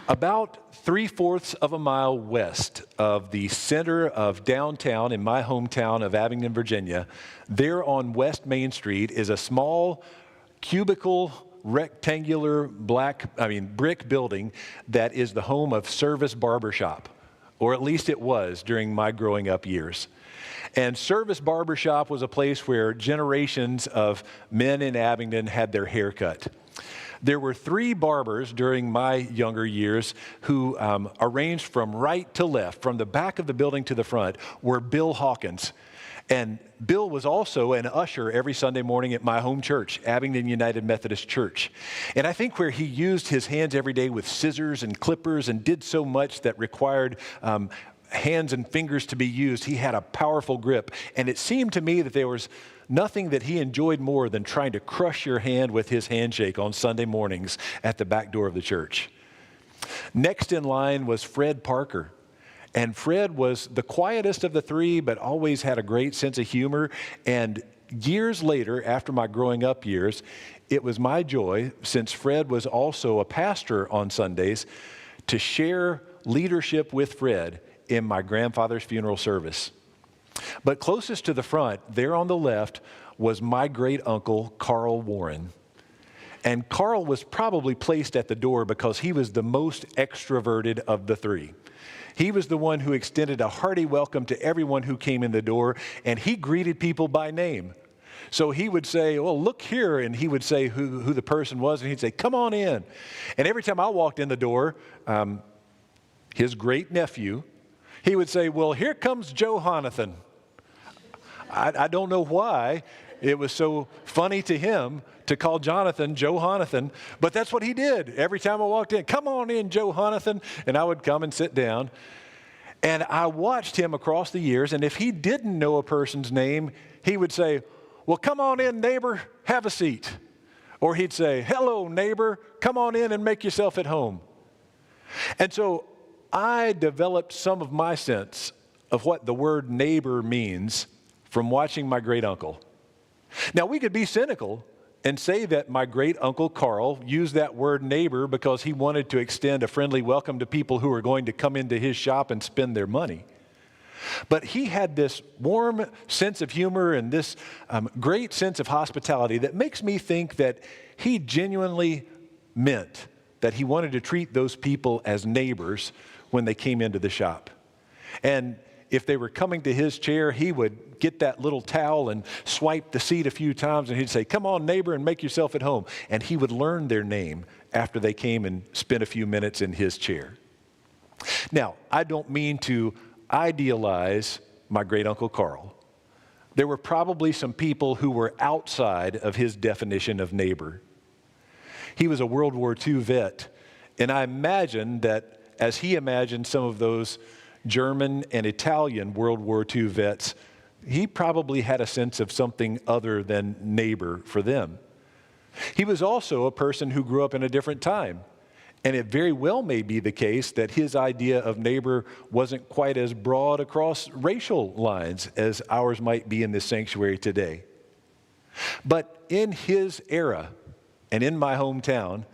About 3/4 of a mile west of the center of downtown in my hometown of Abingdon, Virginia, there on West Main Street is a small cubicle rectangular brick building that is the home of Service Barbershop, or at least it was during my growing up years. And Service Barbershop was a place where generations of men in Abingdon had their hair cut. There were 3 barbers during my younger years who arranged from right to left, from the back of the building to the front, were Bill Hawkins. And Bill was also an usher every Sunday morning at my home church, Abingdon United Methodist Church. And I think where he used his hands every day with scissors and clippers and did so much that required hands and fingers to be used, he had a powerful grip. And it seemed to me that there was nothing that he enjoyed more than trying to crush your hand with his handshake on Sunday mornings at the back door of the church. Next in line was Fred Parker. And Fred was the quietest of the 3, but always had a great sense of humor. And years later, after my growing up years, it was my joy, since Fred was also a pastor on Sundays, to share leadership with Fred in my grandfather's funeral service. But closest to the front, there on the left, was my great uncle, Carl Warren. And Carl was probably placed at the door because he was the most extroverted of the 3. He was the one who extended a hearty welcome to everyone who came in the door, and he greeted people by name. So he would say, well, look here, and he would say who the person was, and he'd say, come on in. And every time I walked in the door, his great nephew, he would say, well, here comes Joe Honathan. I don't know why it was so funny to him to call Jonathan Joe Honathan, but that's what he did. Every time I walked in, come on in, Joe Honathan, and I would come and sit down. And I watched him across the years, and if he didn't know a person's name, he would say, well, come on in, neighbor, have a seat. Or he'd say, hello, neighbor, come on in and make yourself at home. And so I developed some of my sense of what the word neighbor means from watching my great uncle. Now, we could be cynical and say that my great uncle Carl used that word neighbor because he wanted to extend a friendly welcome to people who were going to come into his shop and spend their money. But he had this warm sense of humor and this great sense of hospitality that makes me think that he genuinely meant that he wanted to treat those people as neighbors when they came into the shop. And if they were coming to his chair, he would get that little towel and swipe the seat a few times, and he'd say, come on, neighbor, and make yourself at home. And he would learn their name after they came and spent a few minutes in his chair. Now, I don't mean to idealize my great uncle Carl. There were probably some people who were outside of his definition of neighbor. He was a World War II vet, and I imagine that as he imagined some of those German and Italian World War II vets, he probably had a sense of something other than neighbor for them. He was also a person who grew up in a different time, and it very well may be the case that his idea of neighbor wasn't quite as broad across racial lines as ours might be in this sanctuary today. But in his era and in my hometown,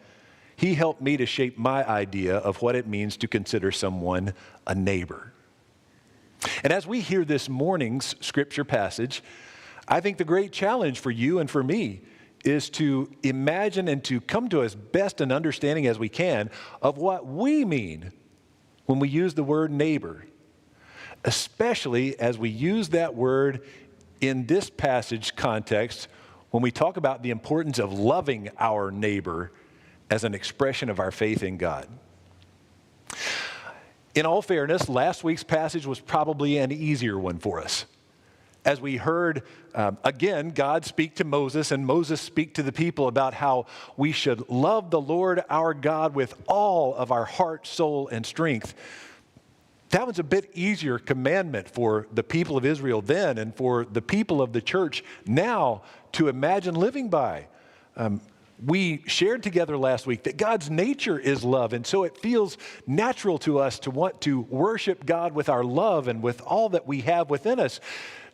he helped me to shape my idea of what it means to consider someone a neighbor. And as we hear this morning's scripture passage, I think the great challenge for you and for me is to imagine and to come to as best an understanding as we can of what we mean when we use the word neighbor, especially as we use that word in this passage context when we talk about the importance of loving our neighbor as an expression of our faith in God. In all fairness, last week's passage was probably an easier one for us. As we heard, again, God speak to Moses, and Moses speak to the people about how we should love the Lord our God with all of our heart, soul, and strength. That was a bit easier commandment for the people of Israel then and for the people of the church now to imagine living by. We shared together last week that God's nature is love, and so it feels natural to us to want to worship God with our love and with all that we have within us.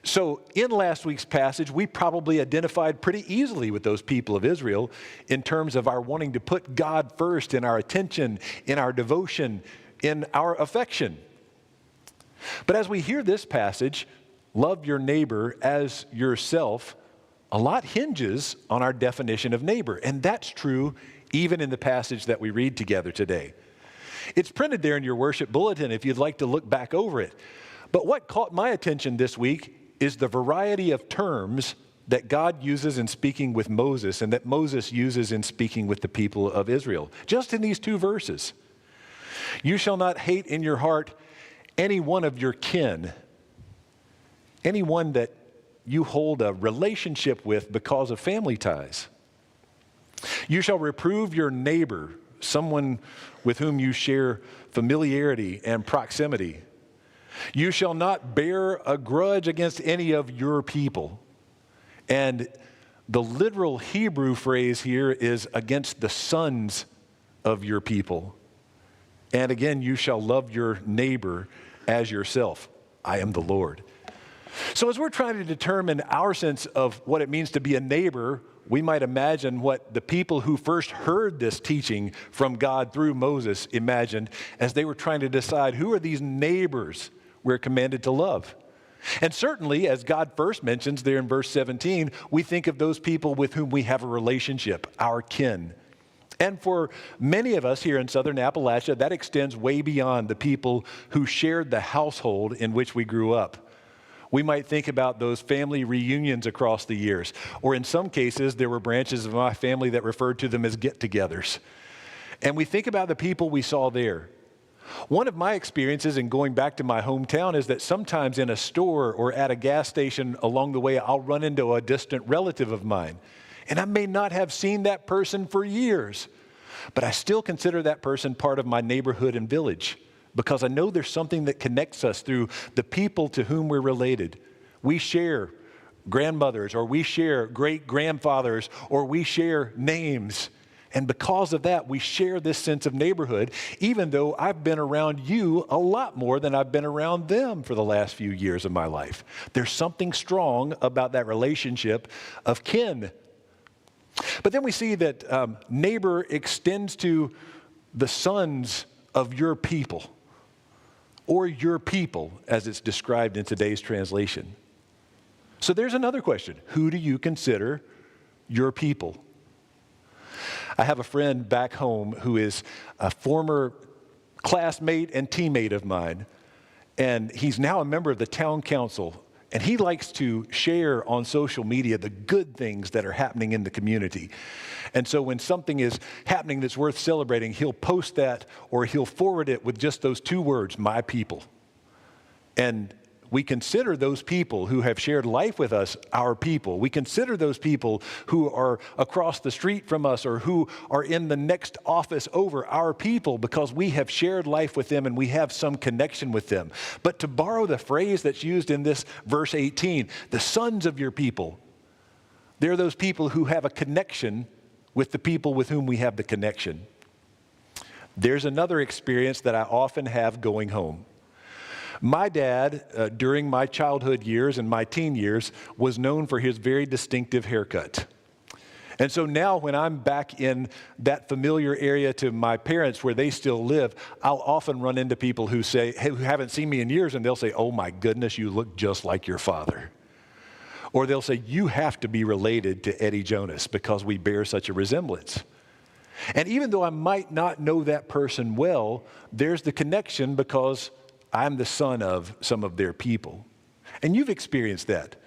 So in last week's passage, we probably identified pretty easily with those people of Israel in terms of our wanting to put God first in our attention, in our devotion, in our affection. But as we hear this passage, love your neighbor as yourself, a lot hinges on our definition of neighbor. And that's true even in the passage that we read together today. It's printed there in your worship bulletin if you'd like to look back over it. But what caught my attention this week is the variety of terms that God uses in speaking with Moses and that Moses uses in speaking with the people of Israel, just in these two verses. You shall not hate in your heart any one of your kin, anyone that you hold a relationship with because of family ties. You shall reprove your neighbor, someone with whom you share familiarity and proximity. You shall not bear a grudge against any of your people. And the literal Hebrew phrase here is against the sons of your people. And again, you shall love your neighbor as yourself. I am the Lord. So as we're trying to determine our sense of what it means to be a neighbor, we might imagine what the people who first heard this teaching from God through Moses imagined as they were trying to decide who are these neighbors we're commanded to love. And certainly, as God first mentions there in verse 17, we think of those people with whom we have a relationship, our kin. And for many of us here in Southern Appalachia, that extends way beyond the people who shared the household in which we grew up. We might think about those family reunions across the years, or in some cases, there were branches of my family that referred to them as get-togethers. And we think about the people we saw there. One of my experiences in going back to my hometown is that sometimes in a store or at a gas station along the way, I'll run into a distant relative of mine. And I may not have seen that person for years, but I still consider that person part of my neighborhood and village because I know there's something that connects us through the people to whom we're related. We share grandmothers, or we share great-grandfathers, or we share names. And because of that, we share this sense of neighborhood, even though I've been around you a lot more than I've been around them for the last few years of my life. There's something strong about that relationship of kin. But then we see that neighbor extends to the sons of your people, or your people, as it's described in today's translation. So there's another question. Who do you consider your people? I have a friend back home who is a former classmate and teammate of mine, and he's now a member of the town council, and he likes to share on social media the good things that are happening in the community. And so when something is happening that's worth celebrating, he'll post that or he'll forward it with just those two words, my people. And we consider those people who have shared life with us our people. We consider those people who are across the street from us or who are in the next office over our people because we have shared life with them and we have some connection with them. But to borrow the phrase that's used in this verse 18, the sons of your people, they're those people who have a connection with the people with whom we have the connection. There's another experience that I often have going home. My dad, during my childhood years and my teen years, was known for his very distinctive haircut. And so now when I'm back in that familiar area to my parents where they still live, I'll often run into people who say, who haven't seen me in years, and they'll say, oh my goodness, you look just like your father. Or they'll say, you have to be related to Eddie Jonas because we bear such a resemblance. And even though I might not know that person well, there's the connection because I'm the son of some of their people. And you've experienced that.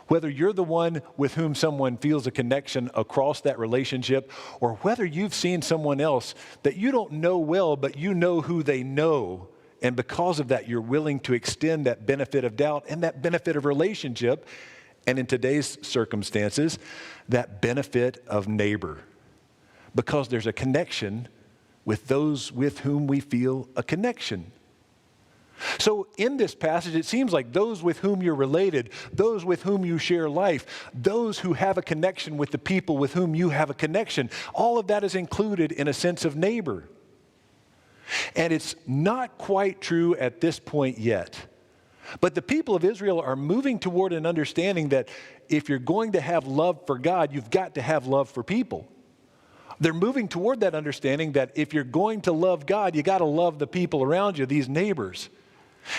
Whether you're the one with whom someone feels a connection across that relationship, or whether you've seen someone else that you don't know well, but you know who they know, and because of that, you're willing to extend that benefit of doubt and that benefit of relationship, and in today's circumstances, that benefit of neighbor. Because there's a connection with those with whom we feel a connection. So in this passage, it seems like those with whom you're related, those with whom you share life, those who have a connection with the people with whom you have a connection, all of that is included in a sense of neighbor. And it's not quite true at this point yet. But the people of Israel are moving toward an understanding that if you're going to have love for God, you've got to have love for people. They're moving toward that understanding that if you're going to love God, you got to love the people around you, these neighbors.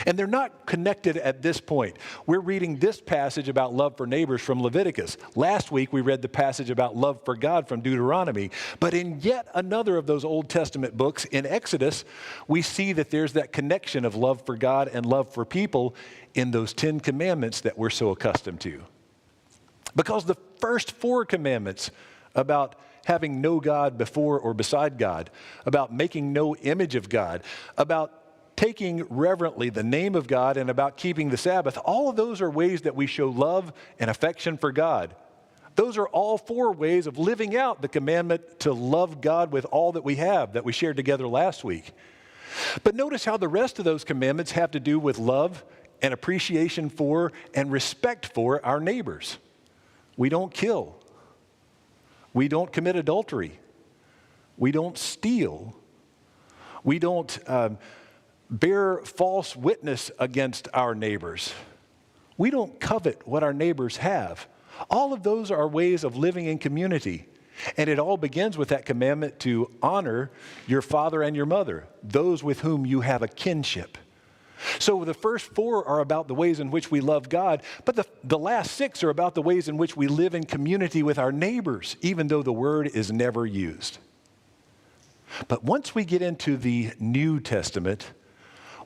And they're not connected at this point. We're reading this passage about love for neighbors from Leviticus. Last week we read the passage about love for God from Deuteronomy. But in yet another of those Old Testament books, in Exodus, we see that there's that connection of love for God and love for people in those 10 commandments that we're so accustomed to. Because the first 4 commandments about having no God before or beside God, about making no image of God, about taking reverently the name of God, and about keeping the Sabbath, all of those are ways that we show love and affection for God. Those are all 4 ways of living out the commandment to love God with all that we have, that we shared together last week. But notice how the rest of those commandments have to do with love and appreciation for and respect for our neighbors. We don't kill. We don't commit adultery. We don't steal. We don't bear false witness against our neighbors. We don't covet what our neighbors have. All of those are ways of living in community. And it all begins with that commandment to honor your father and your mother, those with whom you have a kinship. So the first 4 are about the ways in which we love God, but the last 6 are about the ways in which we live in community with our neighbors, even though the word is never used. But once we get into the New Testament,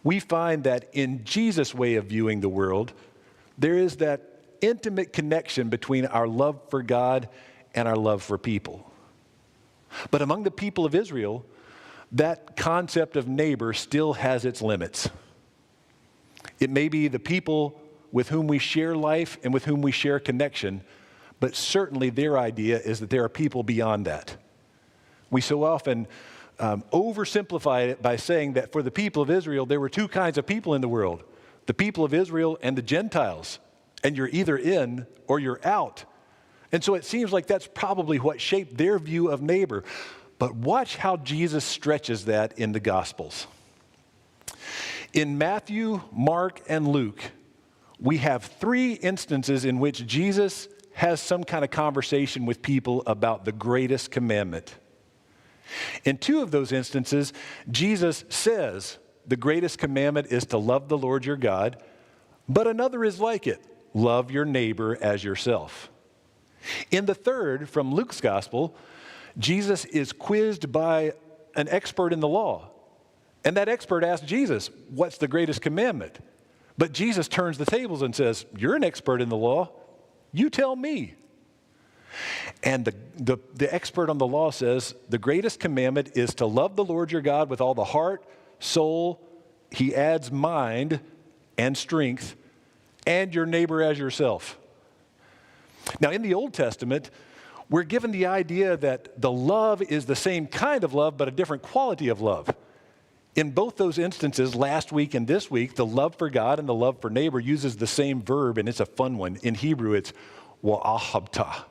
we find that in Jesus' way of viewing the world, there is that intimate connection between our love for God and our love for people. But among the people of Israel, that concept of neighbor still has its limits. It may be the people with whom we share life and with whom we share connection, but certainly their idea is that there are people beyond that. We so often oversimplified it by saying that for the people of Israel, there were 2 kinds of people in the world, the people of Israel and the Gentiles, and you're either in or you're out. And so it seems like that's probably what shaped their view of neighbor. But watch how Jesus stretches that in the Gospels. In Matthew, Mark, and Luke, we have 3 instances in which Jesus has some kind of conversation with people about the greatest commandment. In 2 of those instances, Jesus says the greatest commandment is to love the Lord your God, but another is like it, love your neighbor as yourself. In the 3rd, from Luke's gospel, Jesus is quizzed by an expert in the law. And that expert asks Jesus, what's the greatest commandment? But Jesus turns the tables and says, you're an expert in the law. You tell me. And the expert on the law says, the greatest commandment is to love the Lord your God with all the heart, soul, he adds mind and strength, and your neighbor as yourself. Now, in the Old Testament, we're given the idea that the love is the same kind of love, but a different quality of love. In both those instances, last week and this week, the love for God and the love for neighbor uses the same verb, and it's a fun one. In Hebrew, it's wa'ahabta.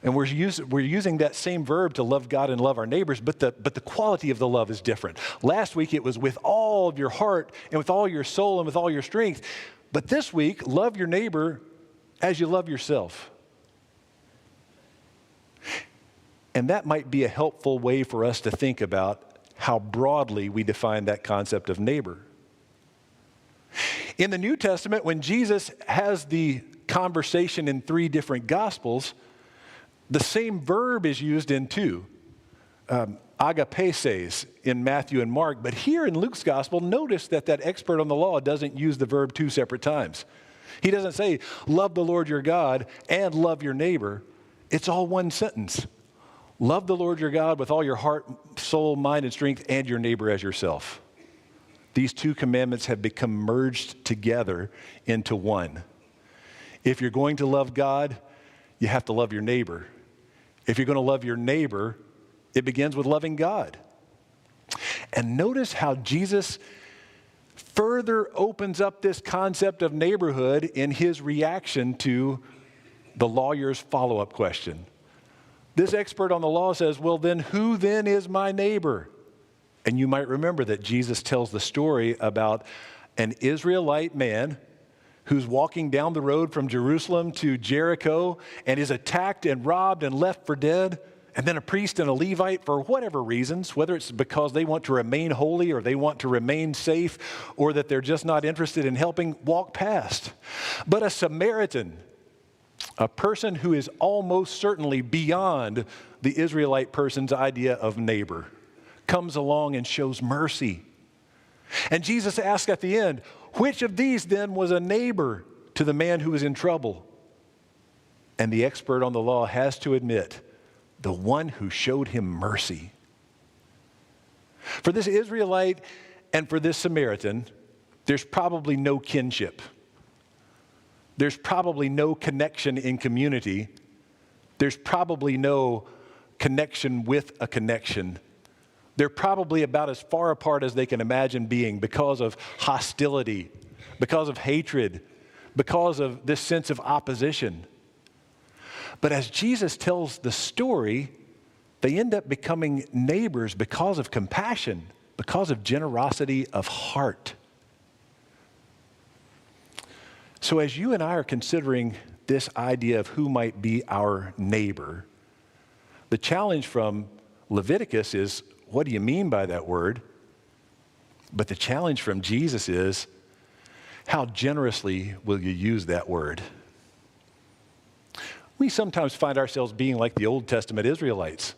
And we're using that same verb to love God and love our neighbors, but the quality of the love is different. Last week, it was with all of your heart and with all your soul and with all your strength. But this week, love your neighbor as you love yourself. And that might be a helpful way for us to think about how broadly we define that concept of neighbor. In the New Testament, when Jesus has the conversation in 3 different Gospels, the same verb is used in 2. Agapeses in Matthew and Mark. But here in Luke's Gospel, notice that expert on the law doesn't use the verb 2 separate times. He doesn't say, love the Lord your God and love your neighbor. It's all one sentence. Love the Lord your God with all your heart, soul, mind, and strength, and your neighbor as yourself. These 2 commandments have become merged together into one. If you're going to love God, you have to love your neighbor. If you're going to love your neighbor, it begins with loving God. And notice how Jesus further opens up this concept of neighborhood in his reaction to the lawyer's follow-up question. This expert on the law says, well, then who then is my neighbor? And you might remember that Jesus tells the story about an Israelite man who's walking down the road from Jerusalem to Jericho and is attacked and robbed and left for dead, and then a priest and a Levite, for whatever reasons, whether it's because they want to remain holy or they want to remain safe or that they're just not interested in helping, walk past. But a Samaritan, a person who is almost certainly beyond the Israelite person's idea of neighbor, comes along and shows mercy. And Jesus asks at the end, which of these then was a neighbor to the man who was in trouble? And the expert on the law has to admit, the one who showed him mercy. For this Israelite and for this Samaritan, there's probably no kinship. There's probably no connection in community. There's probably no connection with a connection. They're probably about as far apart as they can imagine being because of hostility, because of hatred, because of this sense of opposition. But as Jesus tells the story, they end up becoming neighbors because of compassion, because of generosity of heart. So as you and I are considering this idea of who might be our neighbor, the challenge from Leviticus is, what do you mean by that word? But the challenge from Jesus is, how generously will you use that word? We sometimes find ourselves being like the Old Testament Israelites,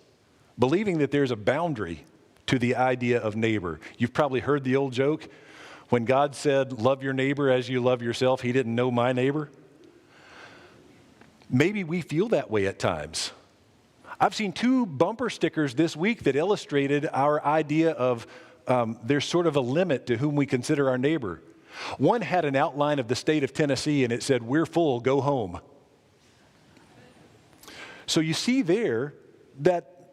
believing that there's a boundary to the idea of neighbor. You've probably heard the old joke, when God said, love your neighbor as you love yourself, he didn't know my neighbor. Maybe we feel that way at times. I've seen 2 bumper stickers this week that illustrated our idea of there's sort of a limit to whom we consider our neighbor. One had an outline of the state of Tennessee and it said, we're full, go home. So you see there that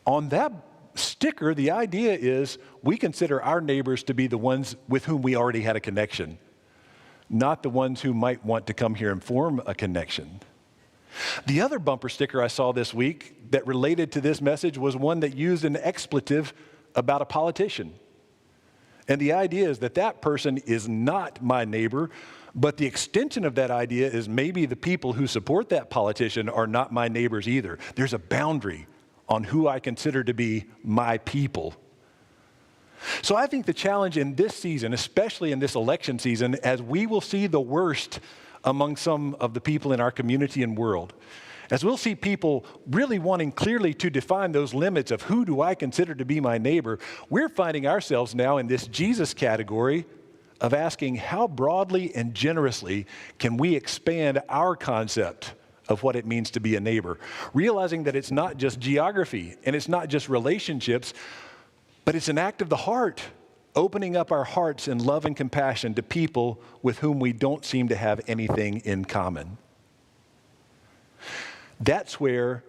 on that sticker, the idea is we consider our neighbors to be the ones with whom we already had a connection, not the ones who might want to come here and form a connection. The other bumper sticker I saw this week that related to this message was one that used an expletive about a politician. And the idea is that that person is not my neighbor, but the extension of that idea is maybe the people who support that politician are not my neighbors either. There's a boundary on who I consider to be my people. So I think the challenge in this season, especially in this election season, as we will see the worst among some of the people in our community and world, as we'll see people really wanting clearly to define those limits of who do I consider to be my neighbor, we're finding ourselves now in this Jesus category of asking how broadly and generously can we expand our concept of what it means to be a neighbor, realizing that it's not just geography and it's not just relationships, but it's an act of the heart, opening up our hearts in love and compassion to people with whom we don't seem to have anything in common. That's where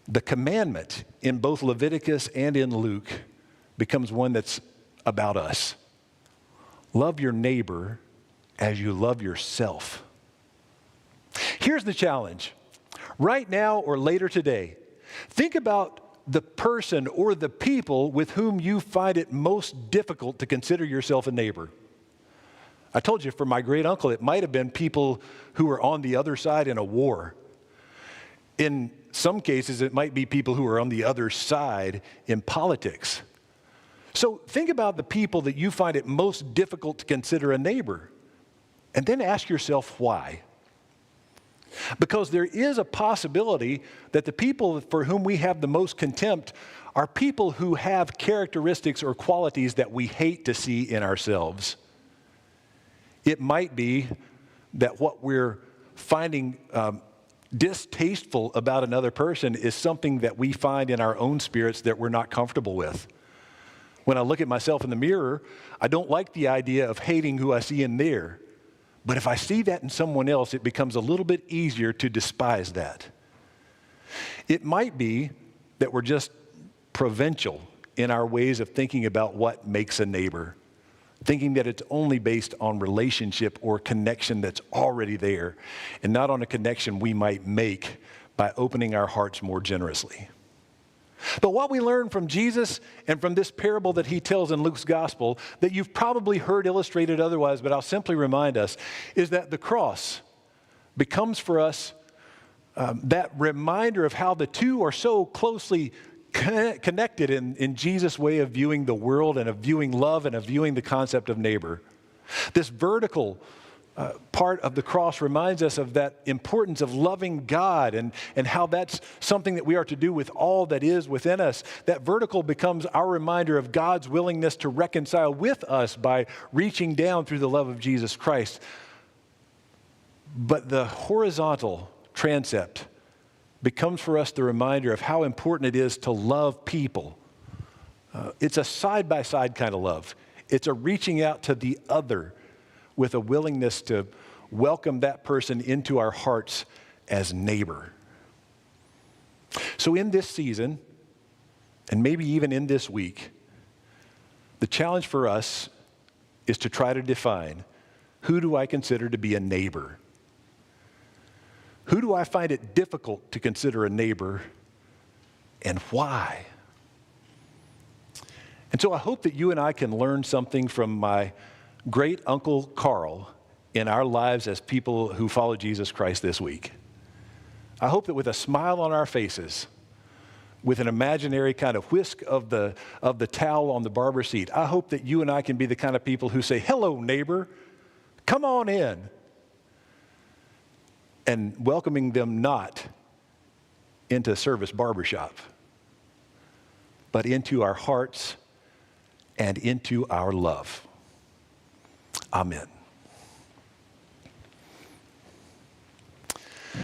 the commandment in both Leviticus and in Luke becomes one that's about us. Love your neighbor as you love yourself. Here's the challenge. Right now or later today, think about the person or the people with whom you find it most difficult to consider yourself a neighbor. I told you for my great uncle, it might have been people who were on the other side in a war. In some cases, it might be people who are on the other side in politics. So think about the people that you find it most difficult to consider a neighbor, and then ask yourself why. Because there is a possibility that the people for whom we have the most contempt are people who have characteristics or qualities that we hate to see in ourselves. It might be that what we're finding distasteful about another person is something that we find in our own spirits that we're not comfortable with. When I look at myself in the mirror, I don't like the idea of hating who I see in there. But if I see that in someone else, it becomes a little bit easier to despise that. It might be that we're just provincial in our ways of thinking about what makes a neighbor, thinking that it's only based on relationship or connection that's already there, and not on a connection we might make by opening our hearts more generously. But what we learn from Jesus and from this parable that he tells in Luke's gospel, that you've probably heard illustrated otherwise, but I'll simply remind us, is that the cross becomes for us that reminder of how the two are so closely connected in Jesus' way of viewing the world and of viewing love and of viewing the concept of neighbor. This vertical part of the cross reminds us of that importance of loving God and how that's something that we are to do with all that is within us. That vertical becomes our reminder of God's willingness to reconcile with us by reaching down through the love of Jesus Christ. But the horizontal transept becomes for us the reminder of how important it is to love people. It's a side-by-side kind of love. It's a reaching out to the other with a willingness to welcome that person into our hearts as neighbor. So in this season, and maybe even in this week, the challenge for us is to try to define, who do I consider to be a neighbor? Who do I find it difficult to consider a neighbor, and why? And so I hope that you and I can learn something from my great Uncle Carl in our lives as people who follow Jesus Christ this week. I hope that with a smile on our faces, with an imaginary kind of whisk of the towel on the barber seat, I hope that you and I can be the kind of people who say, "Hello, neighbor, come on in," and welcoming them not into Service Barbershop, but into our hearts and into our love. Amen.